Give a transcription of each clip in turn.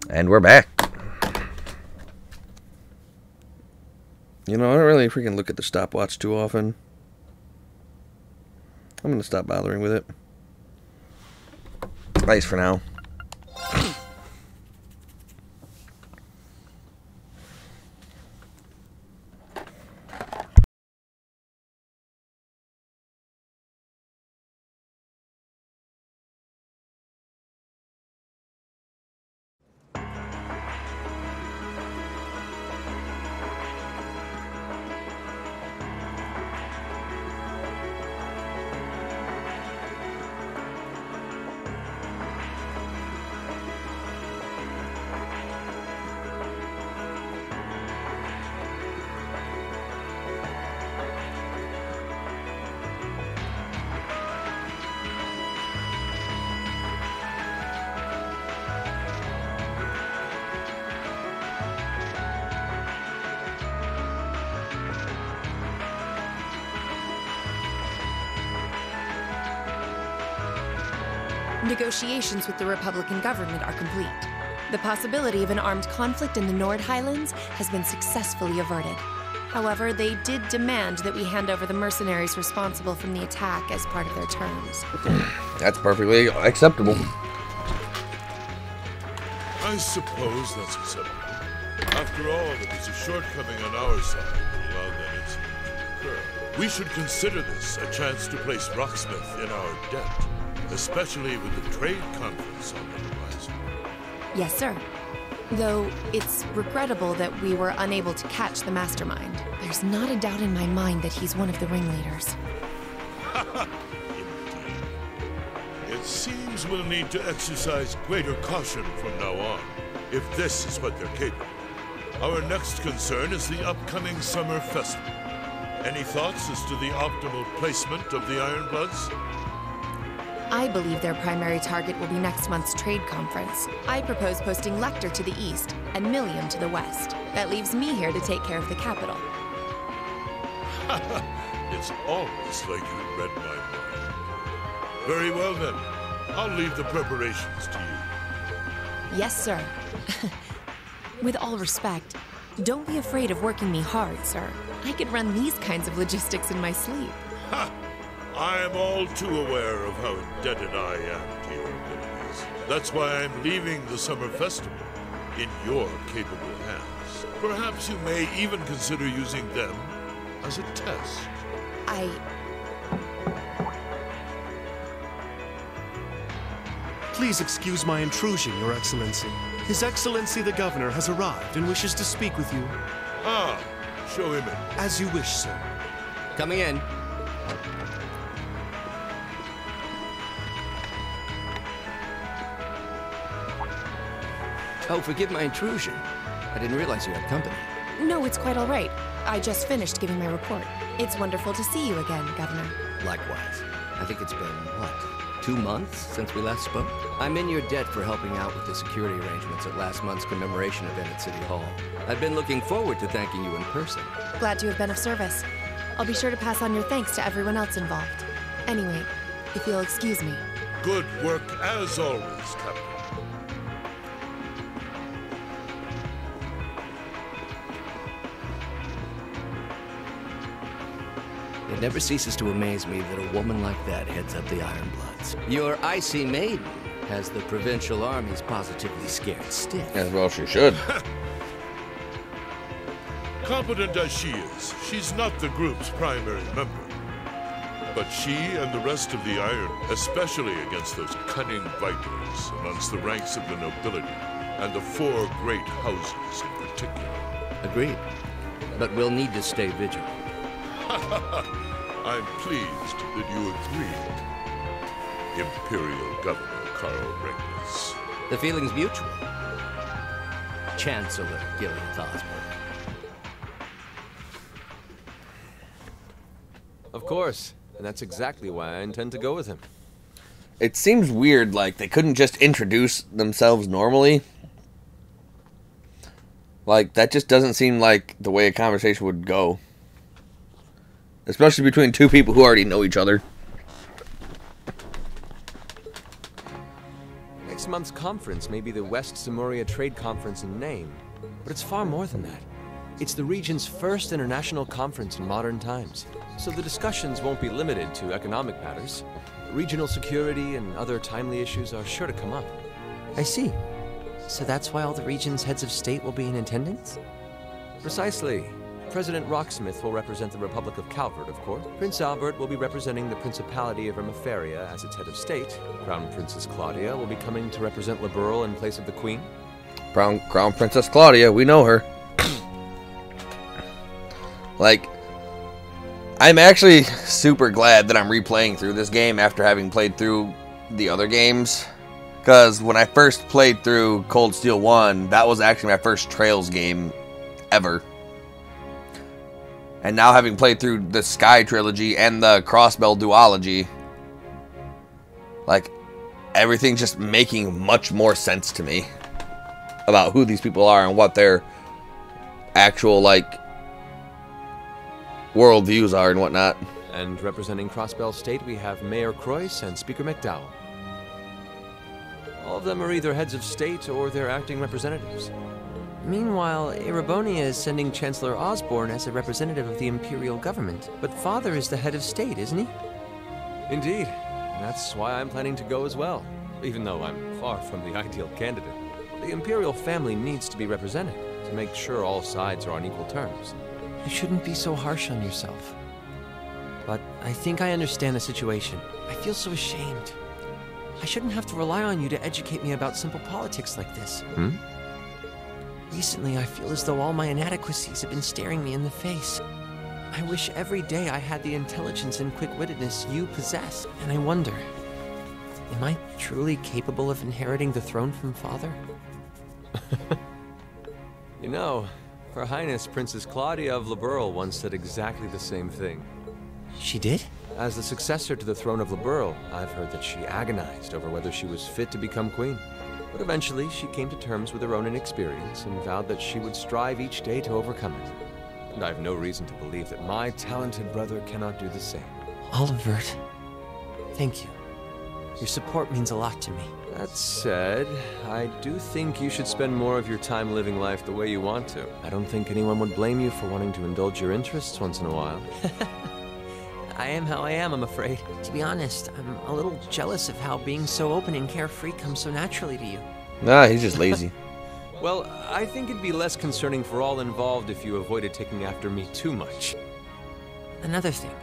And we're back. You know, I don't really freaking look at the stopwatch too often. I'm going to stop bothering with it. At least for now. Negotiations with the Republican government are complete. The possibility of an armed conflict in the Nord Highlands has been successfully averted. However, they did demand that we hand over the mercenaries responsible from the attack as part of their terms. That's perfectly acceptable. I suppose that's acceptable. After all, it was a shortcoming on our side that allowed that incident to occur. We should consider this a chance to place Rocksmith in our debt, especially with the trade conference on the horizon. Yes, sir. Though it's regrettable that we were unable to catch the mastermind. There's not a doubt in my mind that he's one of the ringleaders. Indeed. It seems we'll need to exercise greater caution from now on, if this is what they're capable. Our next concern is the upcoming summer festival. Any thoughts as to the optimal placement of the Ironbloods? I believe their primary target will be next month's trade conference. I propose posting Lecter to the east and Millium to the west. That leaves me here to take care of the capital. It's almost like you read my mind. Very well then. I'll leave the preparations to you. Yes, sir. With all respect, don't be afraid of working me hard, sir. I could run these kinds of logistics in my sleep. Ha! I am all too aware of how indebted I am to your abilities. That's why I'm leaving the summer festival in your capable hands. Perhaps you may even consider using them as a test. Please excuse my intrusion, Your Excellency. His Excellency the Governor has arrived and wishes to speak with you. Ah, show him in. As you wish, sir. Coming in. Oh, forgive my intrusion. I didn't realize you had company. No, it's quite all right. I just finished giving my report. It's wonderful to see you again, Governor. Likewise. I think it's been, what, 2 months since we last spoke? I'm in your debt for helping out with the security arrangements at last month's commemoration event at City Hall. I've been looking forward to thanking you in person. Glad to have been of service. I'll be sure to pass on your thanks to everyone else involved. Anyway, if you'll excuse me. Good work as always, Captain. It never ceases to amaze me that a woman like that heads up the Ironbloods. Your icy maiden has the provincial armies positively scared stiff. As well she should. Competent as she is, she's not the group's primary member. But she and the rest of the Iron, especially against those cunning vipers amongst the ranks of the nobility, and the 4 great houses in particular. Agreed. But we'll need to stay vigilant. I'm pleased that you agree, Imperial Governor Karl Ringnes. The feeling's mutual. Chancellor Gilliath Osborne. Of course, and that's exactly why I intend to go with him. It seems weird, like they couldn't just introduce themselves normally. Like, that just doesn't seem like the way a conversation would go. Especially between 2 people who already know each other. This month's conference may be the West Samuria Trade Conference in name, but it's far more than that. It's the region's first international conference in modern times, so the discussions won't be limited to economic matters. Regional security and other timely issues are sure to come up. I see. So that's why all the region's heads of state will be in attendance? Precisely. President Rocksmith will represent the Republic of Calvert, of course. Prince Albert will be representing the Principality of Rimaferia as its head of state. Crown Princess Claudia will be coming to represent Liberl in place of the Queen. Crown Princess Claudia, we know her. Like, I'm actually super glad that I'm replaying through this game after having played through the other games. Because when I first played through Cold Steel 1, that was actually my first Trails game ever. And now having played through the Sky Trilogy and the Crossbell Duology, like, everything's just making much more sense to me about who these people are and what their actual, like, worldviews are and whatnot. And representing Crossbell State, we have Mayor Croyce and Speaker McDowell. All of them are either heads of state or their acting representatives. Meanwhile, Erebonia is sending Chancellor Osborne as a representative of the Imperial government. But Father is the head of state, isn't he? Indeed. And that's why I'm planning to go as well, even though I'm far from the ideal candidate. The Imperial family needs to be represented to make sure all sides are on equal terms. You shouldn't be so harsh on yourself. But I think I understand the situation. I feel so ashamed. I shouldn't have to rely on you to educate me about simple politics like this. Recently, I feel as though all my inadequacies have been staring me in the face. I wish every day I had the intelligence and quick-wittedness you possess. And I wonder, am I truly capable of inheriting the throne from Father? You know, Her Highness Princess Claudia of Liberl once said exactly the same thing. She did? As the successor to the throne of Liberl, I've heard that she agonized over whether she was fit to become queen. But eventually, she came to terms with her own inexperience and vowed that she would strive each day to overcome it. And I have no reason to believe that my talented brother cannot do the same. Olivert, thank you. Your support means a lot to me. That said, I do think you should spend more of your time living life the way you want to. I don't think anyone would blame you for wanting to indulge your interests once in a while. I am how I am, I'm afraid. To be honest, I'm a little jealous of how being so open and carefree comes so naturally to you. Nah, he's just lazy. Well, I think it'd be less concerning for all involved if you avoided taking after me too much. Another thing,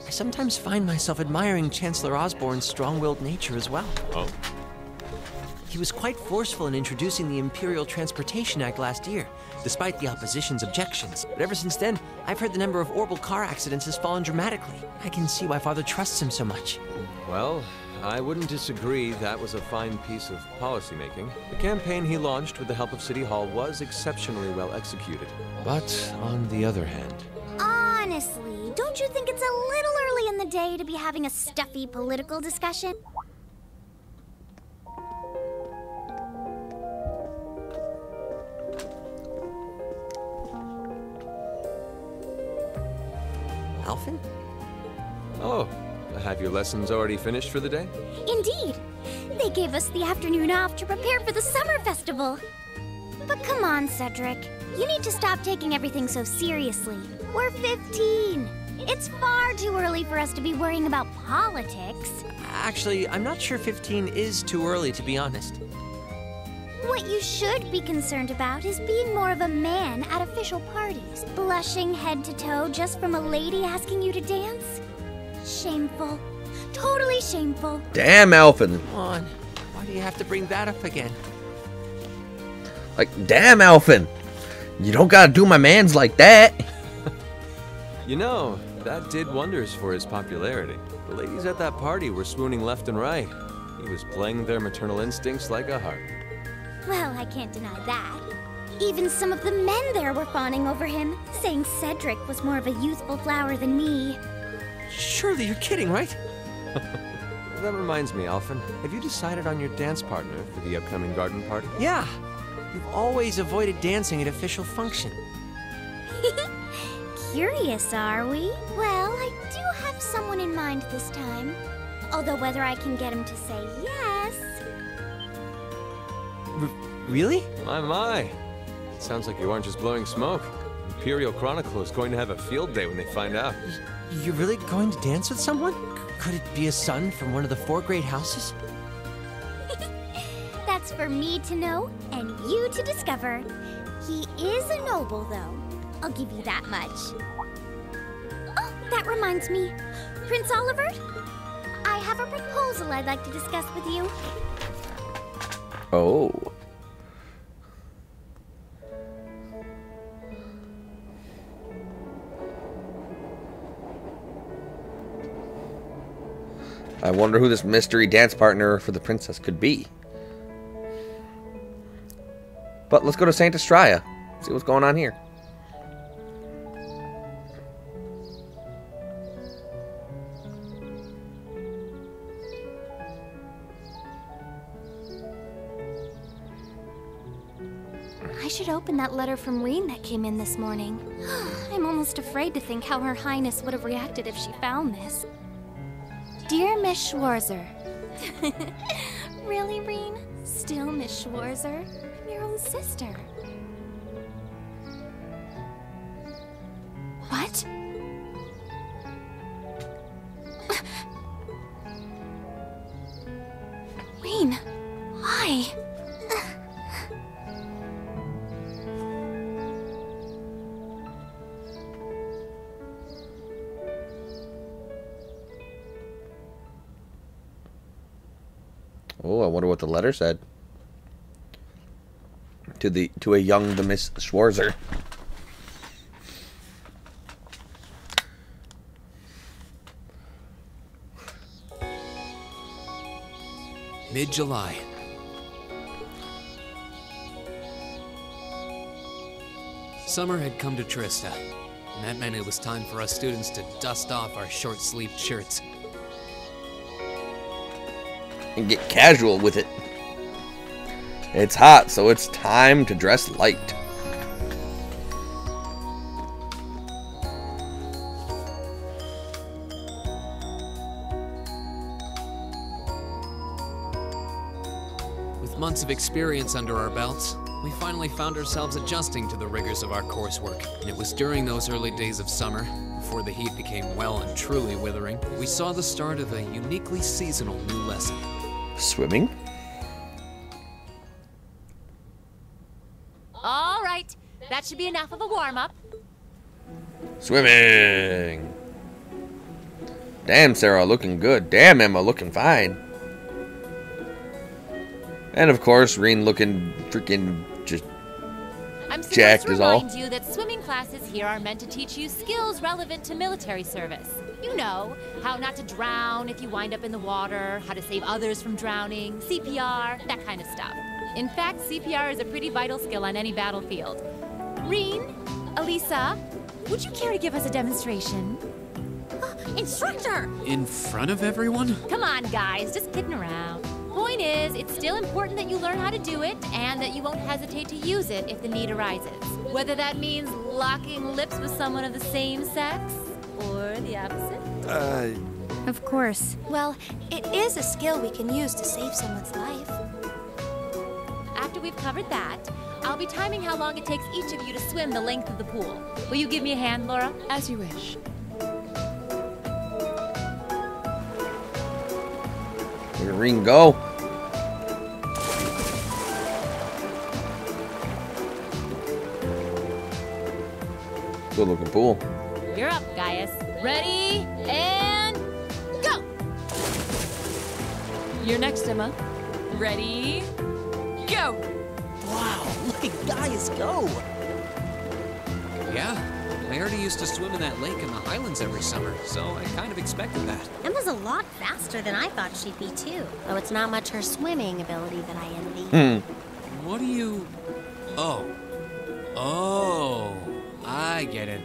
I sometimes find myself admiring Chancellor Osborne's strong-willed nature as well. Oh? He was quite forceful in introducing the Imperial Transportation Act last year, despite the opposition's objections. But ever since then, I've heard the number of orbital car accidents has fallen dramatically. I can see why Father trusts him so much. Well, I wouldn't disagree that was a fine piece of policymaking. The campaign he launched with the help of City Hall was exceptionally well executed. But on the other hand... Honestly, don't you think it's a little early in the day to be having a stuffy political discussion? Alphen? Oh, have your lessons already finished for the day? Indeed. They gave us the afternoon off to prepare for the summer festival. But come on, Cedric. You need to stop taking everything so seriously. We're 15. It's far too early for us to be worrying about politics. Actually, I'm not sure 15 is too early, to be honest. What you should be concerned about is being more of a man at official parties. Blushing head to toe just from a lady asking you to dance? Shameful. Totally shameful. Damn, Alphen. Come on. Why do you have to bring that up again? Like, damn, Alphen. You don't gotta do my mans like that. You know, that did wonders for his popularity. The ladies at that party were swooning left and right. He was playing their maternal instincts like a harp. Well, I can't deny that. Even some of the men there were fawning over him, saying Cedric was more of a youthful flower than me. Surely you're kidding, right? That reminds me, Alphen. Have you decided on your dance partner for the upcoming garden party? Yeah. You've always avoided dancing at official function. Curious, are we? Well, I do have someone in mind this time. Although whether I can get him to say yes... Really? My. Sounds like you aren't just blowing smoke. Imperial Chronicle is going to have a field day when they find out. You're really going to dance with someone? Could it be a son from one of the 4 great houses? That's for me to know and you to discover. He is a noble, though. I'll give you that much. Oh, that reminds me. Prince Oliver, I have a proposal I'd like to discuss with you. Oh. I wonder who this mystery dance partner for the princess could be. But let's go to Saint Estrella. See what's going on here. I should open that letter from Reen that came in this morning. I'm almost afraid to think how Her Highness would have reacted if she found this. Dear Miss Schwarzer. Really, Reen? Still Miss Schwarzer? I'm your own sister. What? Reen, why? Oh, I wonder what the letter said. To a young the Miss Schwarzer. Mid-July. Summer had come to Trista, and that meant it was time for us students to dust off our short-sleeved shirts. And get casual with it. It's hot, so it's time to dress light. With months of experience under our belts, we finally found ourselves adjusting to the rigors of our coursework. And it was during those early days of summer, before the heat became well and truly withering, we saw the start of a uniquely seasonal new lesson. Swimming? All right, that should be enough of a warm-up. Swimming! Damn, Sarah, looking good. Damn, Emma, looking fine. And of course, Reen looking freaking just I'm jacked supposed is to all. remind you that swimming classes here are meant to teach you skills relevant to military service. You know, how not to drown if you wind up in the water, how to save others from drowning, CPR, that kind of stuff. In fact, CPR is a pretty vital skill on any battlefield. Reen, Elisa, would you care to give us a demonstration? Instructor! In front of everyone? Come on, guys, just kidding around. Point is, it's still important that you learn how to do it and that you won't hesitate to use it if the need arises. Whether that means locking lips with someone of the same sex or the opposite. Of course. Well, it is a skill we can use to save someone's life. After we've covered that, I'll be timing how long it takes each of you to swim the length of the pool. Will you give me a hand, Laura? As you wish. Here, Reen, go. Good looking pool. You're up, Gaius. Ready, and go! You're next, Emma. Ready, go! Wow, look at Gaius go! Yeah, I already used to swim in that lake in the Highlands every summer, so I kind of expected that. Emma's a lot faster than I thought she'd be, too. Though it's not much her swimming ability that I envy. What do you... Oh, I get it.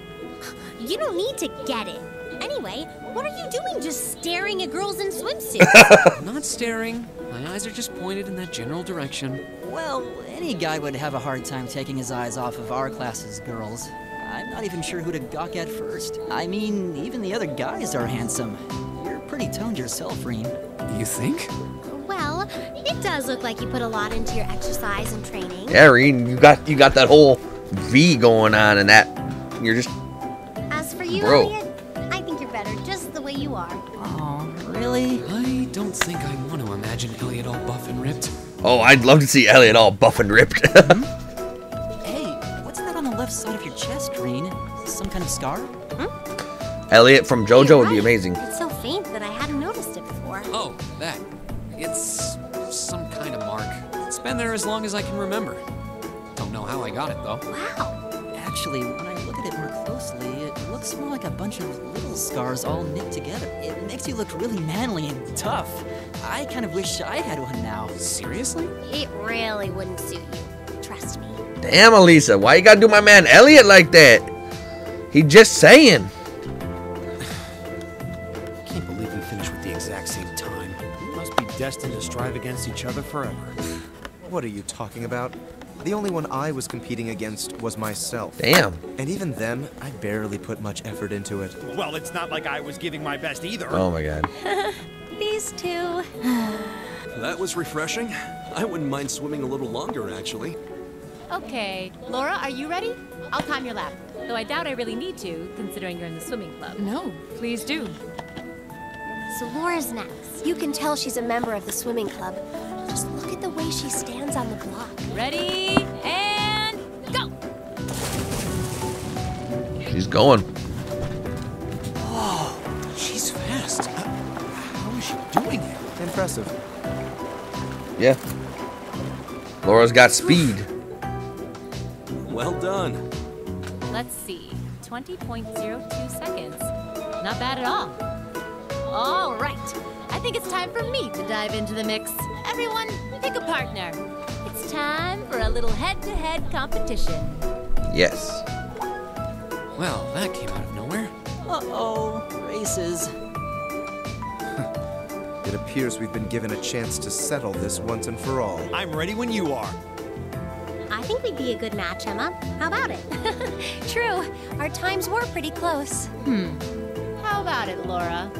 You don't need to get it. Anyway, what are you doing just staring at girls in swimsuits? I'm not staring. My eyes are just pointed in that general direction. Well, any guy would have a hard time taking his eyes off of our class's girls. I'm not even sure who to gawk at first. I mean, even the other guys are handsome. You're pretty toned yourself, Reen. You think? Well, It does look like you put a lot into your exercise and training. Yeah, Rean, you got that whole V going on and that. You're just. As for you, Bro. Elliot, I think you're better just the way you are. Oh, really? I don't think I want to imagine Elliot all buff and ripped. Oh, I'd love to see Elliot all buff and ripped. Hey, what's that on the left side of your chest, Green? Some kind of scar? Elliot from JoJo You're would be right. amazing. It's so faint that I hadn't noticed it before. Oh, that. It's some kind of mark. It's been there as long as I can remember. Don't know how I got it, though. Wow. Actually, when I look at it more closely, it looks more like a bunch of little scars all knit together. It makes you look really manly and tough. I kind of wish I had one now. Seriously? It really wouldn't suit you. Trust me. Damn, Elisa, why you gotta do my man Elliot like that? He just saying. I can't believe we finished with the exact same time. We must be destined to strive against each other forever. What are you talking about? The only one I was competing against was myself. Damn. And even then, I barely put much effort into it. Well, it's not like I was giving my best either. Oh my god. These two. That was refreshing. I wouldn't mind swimming a little longer, actually. Okay, Laura, are you ready? I'll time your lap. Though I doubt I really need to, considering you're in the swimming club. No, please do. So Laura's next. You can tell she's a member of the swimming club. Just look at the way she stands on the block. Ready, and go! She's going. Whoa, she's fast. How is she doing it? Impressive. Yeah. Laura's got speed. Well done. Let's see, 20.02 seconds. Not bad at all. All right, I think it's time for me to dive into the mix. Everyone, pick a partner. It's time for a little head-to-head competition. Yes. Well, that came out of nowhere. Uh-oh, races. It appears we've been given a chance to settle this once and for all. I'm ready when you are. I think we'd be a good match, Emma. How about it? True. Our times were pretty close. How about it, Laura?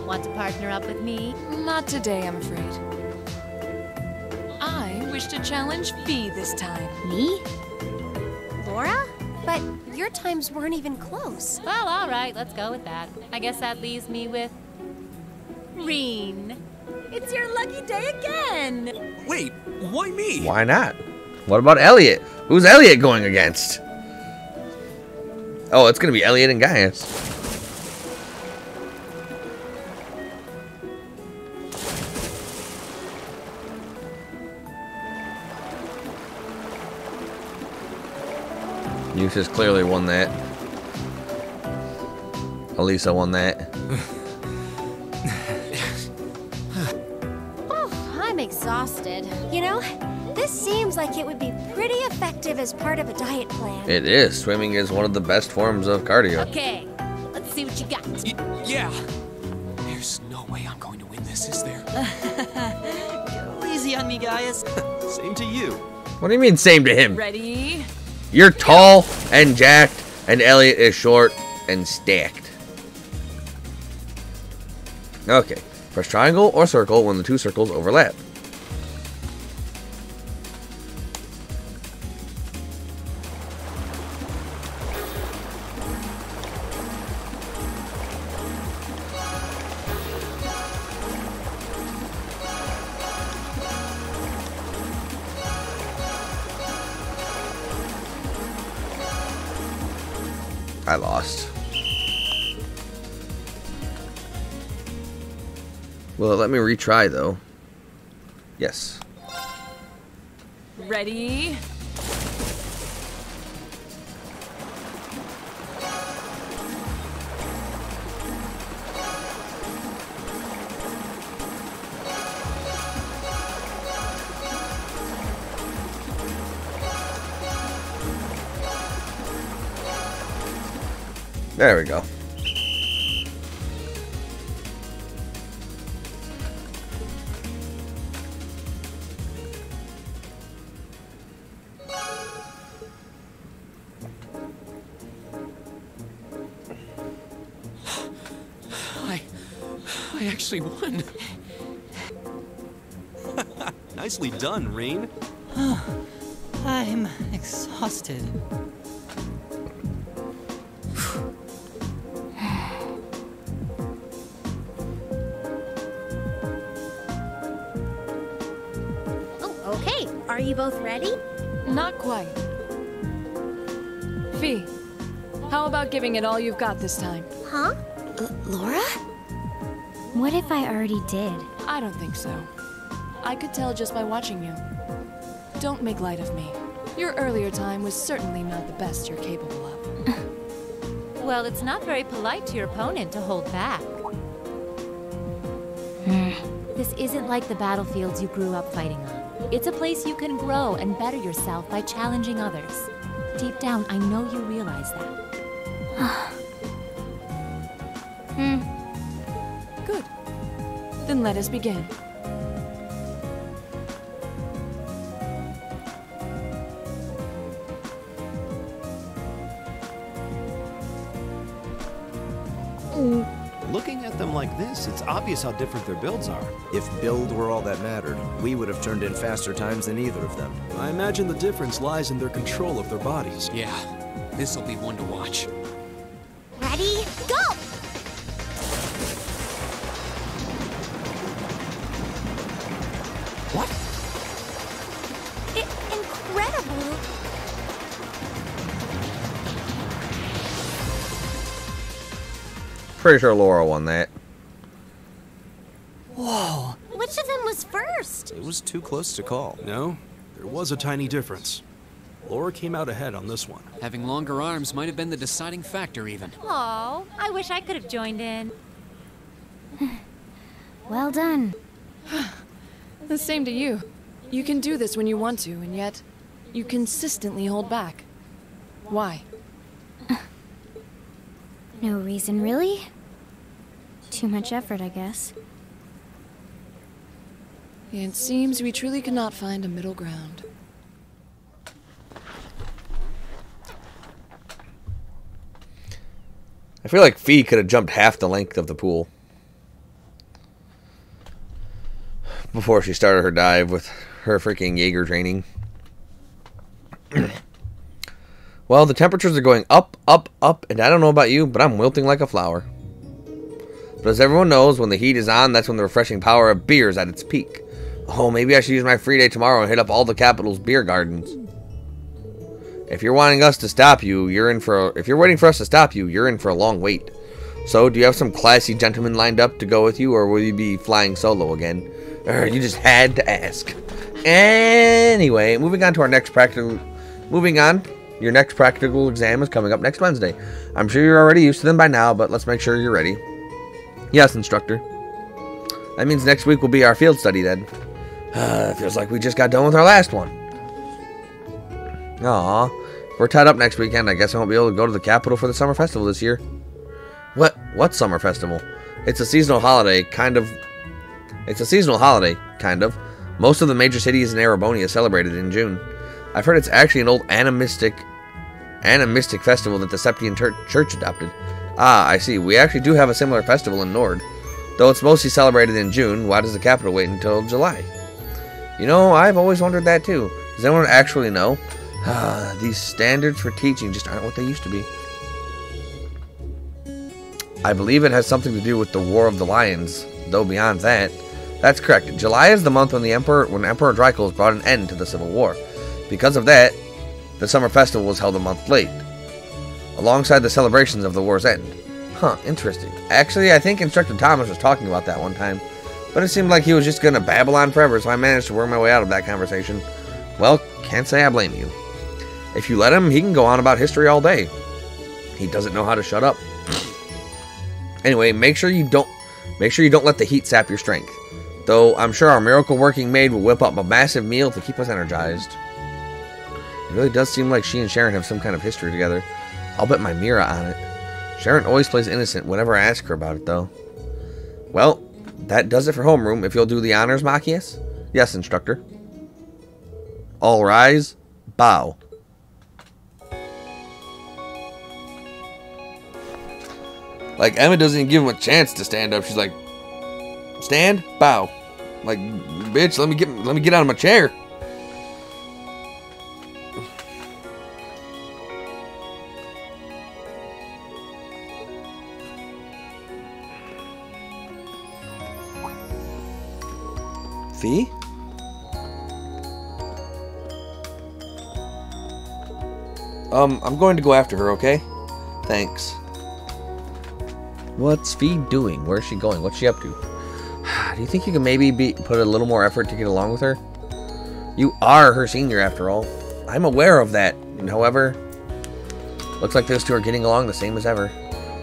Want to partner up with me? Not today, I'm afraid. I wish to challenge Fee this time. Me? Laura? But your times weren't even close. Well, all right, let's go with that. I guess that leaves me with Reen. It's your lucky day again. Wait, why me? Why not? What about Elliot? Who's Elliot going against? Oh, it's gonna be Elliot and Gaius. Eustace clearly won that. Elisa won that. Oh, I'm exhausted. You know, this seems like it would be pretty effective as part of a diet plan. It is. Swimming is one of the best forms of cardio. Okay, let's see what you got. Yeah. There's no way I'm going to win this, is there? Go easy on me, Gaius. Same to you. What do you mean, same to him? Ready? You're tall and jacked, and Elliot is short and stacked. Okay. Press triangle or circle when the two circles overlap. I lost. Will it let me retry though? Yes. Ready? There we go. I actually won. Nicely done, Reen. I'm exhausted. Oh, okay. Are you both ready? Not quite. Fee, how about giving it all you've got this time? Huh? Laura? What if I already did? I don't think so. I could tell just by watching you. Don't make light of me. Your earlier time was certainly not the best you're capable of. Well, it's not very polite to your opponent to hold back. This isn't like the battlefields you grew up fighting on. It's a place you can grow and better yourself by challenging others. Deep down, I know you realize that. Good. Then let us begin. Looking at them like this, it's obvious how different their builds are. If build were all that mattered, we would have turned in faster times than either of them. I imagine the difference lies in their control of their bodies. Yeah, this'll be one to watch. Ready? Go! What? Incredible! Pretty sure Laura won that. Whoa. Which of them was first? It was too close to call. No, there was a tiny difference. Laura came out ahead on this one. Having longer arms might have been the deciding factor, even. Oh, I wish I could have joined in. Well done. The same to you. You can do this when you want to, and yet you consistently hold back. Why? No reason, really? Too much effort, I guess. It seems we truly cannot find a middle ground. I feel like Fee could have jumped half the length of the pool before she started her dive with her freaking Jaeger training. Well, the temperatures are going up, up, up, and I don't know about you, but I'm wilting like a flower. But as everyone knows, when the heat is on, that's when the refreshing power of beer is at its peak. Oh, maybe I should use my free day tomorrow and hit up all the capital's beer gardens. If you're wanting us to stop you, if you're waiting for us to stop you, you're in for a long wait. So, do you have some classy gentlemen lined up to go with you, or will you be flying solo again? You just had to ask. Anyway, moving on to our next practical... Your next practical exam is coming up next Wednesday. I'm sure you're already used to them by now, but let's make sure you're ready. Yes, instructor. That means next week will be our field study then. Feels like we just got done with our last one. Aw, if we're tied up next weekend, I guess I won't be able to go to the capital for the summer festival this year. What summer festival? It's a seasonal holiday, kind of. Most of the major cities in Erebonia celebrate it in June. I've heard it's actually an old animistic festival that the Septian Church adopted. Ah, I see. We actually do have a similar festival in Nord. Though it's mostly celebrated in June, why does the capital wait until July? You know, I've always wondered that too. Does anyone actually know? These standards for teaching just aren't what they used to be. I believe it has something to do with the War of the Lions, though beyond that. That's correct. July is the month when Emperor Dracos brought an end to the Civil War. Because of that, the summer festival was held a month late, alongside the celebrations of the war's end. Huh, interesting. Actually, I think Instructor Thomas was talking about that one time, but it seemed like he was just going to babble on forever, so I managed to work my way out of that conversation. Well, can't say I blame you. If you let him, he can go on about history all day. He doesn't know how to shut up. Anyway, make sure you don't let the heat sap your strength. Though I'm sure our miracle working maid will whip up a massive meal to keep us energized. It really does seem like she and Sharon have some kind of history together. I'll bet my Mira on it. Sharon always plays innocent whenever I ask her about it, though. Well, that does it for homeroom. If you'll do the honors, Machias? Yes, instructor. All rise. Bow. Like, Emma doesn't even give him a chance to stand up. She's like, stand, bow. Like, bitch. Let me get out of my chair. Fee? I'm going to go after her, okay? Thanks. What's Fee doing? Where's she going? What's she up to? Do you think you can maybe put a little more effort to get along with her? You are her senior, after all. I'm aware of that. And however, looks like those two are getting along the same as ever.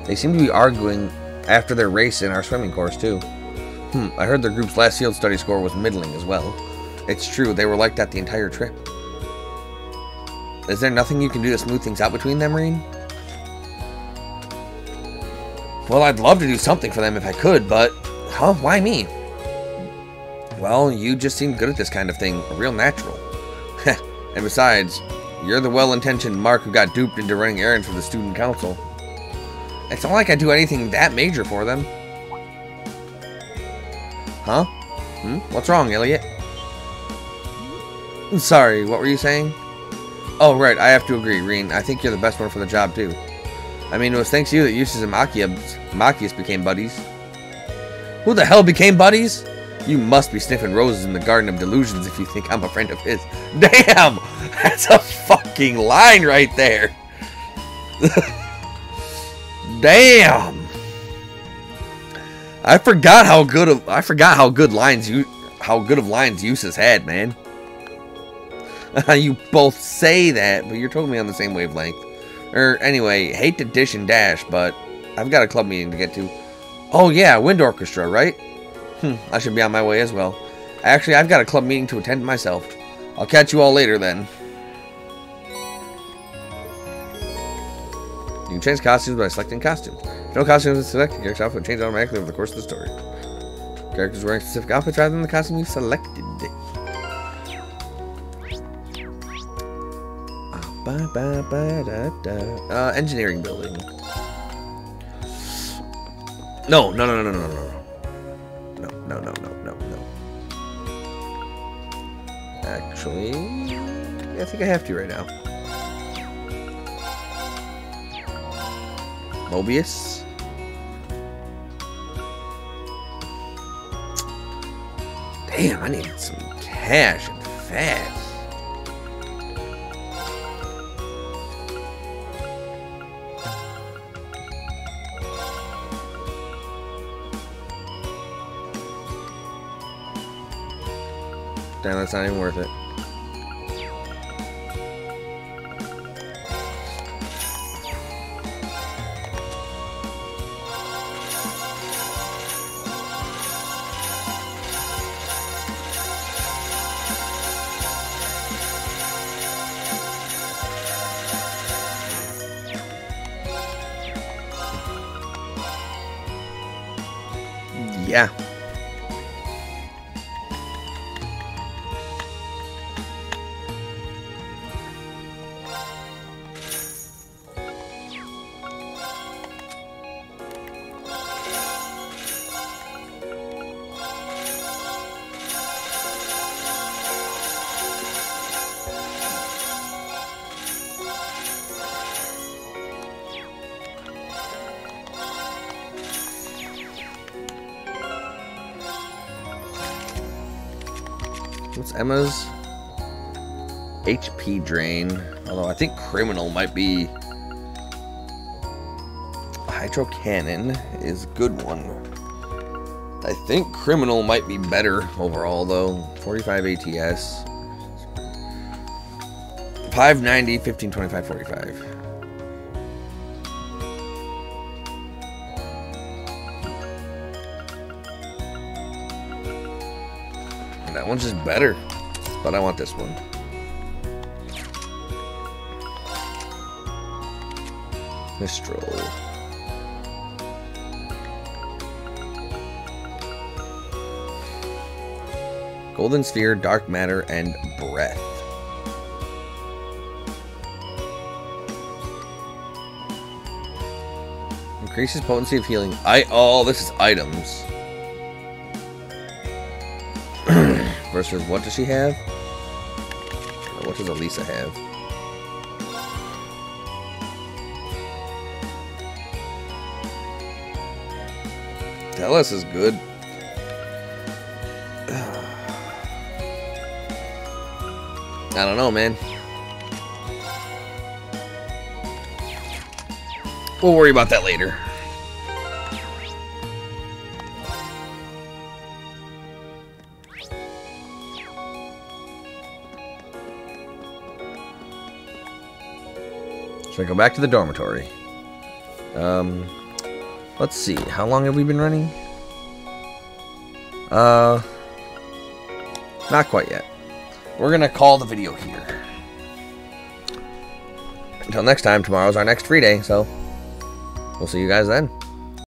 They seem to be arguing after their race in our swimming course, too. I heard their group's last field study score was middling as well. It's true, they were like that the entire trip. Is there nothing you can do to smooth things out between them, Rean? Well, I'd love to do something for them if I could, but... Huh? Why me? Well, you just seem good at this kind of thing. Real natural. And besides, you're the well-intentioned Mark who got duped into running errands for the student council. It's not like I do anything that major for them. Huh? What's wrong, Elliot? Sorry, what were you saying? Oh, right, I have to agree, Rean. I think you're the best one for the job, too. I mean, it was thanks to you that Eustace and Machias became buddies. Who the hell became buddies? You must be sniffing roses in the Garden of Delusions if you think I'm a friend of his. Damn! That's a fucking line right there. Damn! I forgot how good of lines Eustace had, man. You both say that, but you're totally on the same wavelength. Anyway, hate to dish and dash, but I've got a club meeting to get to. Oh yeah, wind orchestra, right? I should be on my way as well. Actually, I've got a club meeting to attend myself. I'll catch you all later then. You can change costumes by selecting costumes. If no costumes are selected, your character's outfit will change automatically over the course of the story. Characters wearing specific outfits rather than the costume you've selected. Engineering building. No. Actually, I think I have to right now. Mobius. Damn, I need some cash and fast. Damn, that's not even worth it. Yeah. What's Emma's HP drain? Although I think Criminal might be... Hydro Cannon is a good one. I think Criminal might be better overall though. 45 ATS. 590, 15, 25, 45. That one's just better, but I want this one. Mistral. Golden Sphere, Dark Matter, and Breath. Increases potency of healing. Oh, this is items. versus what does she have? Or what does Elisa have? Telos is good. I don't know, man. We'll worry about that later. Should I go back to the dormitory? Let's see. How long have we been running? Not quite yet. We're gonna call the video here. Until next time, tomorrow's our next free day, so we'll see you guys then.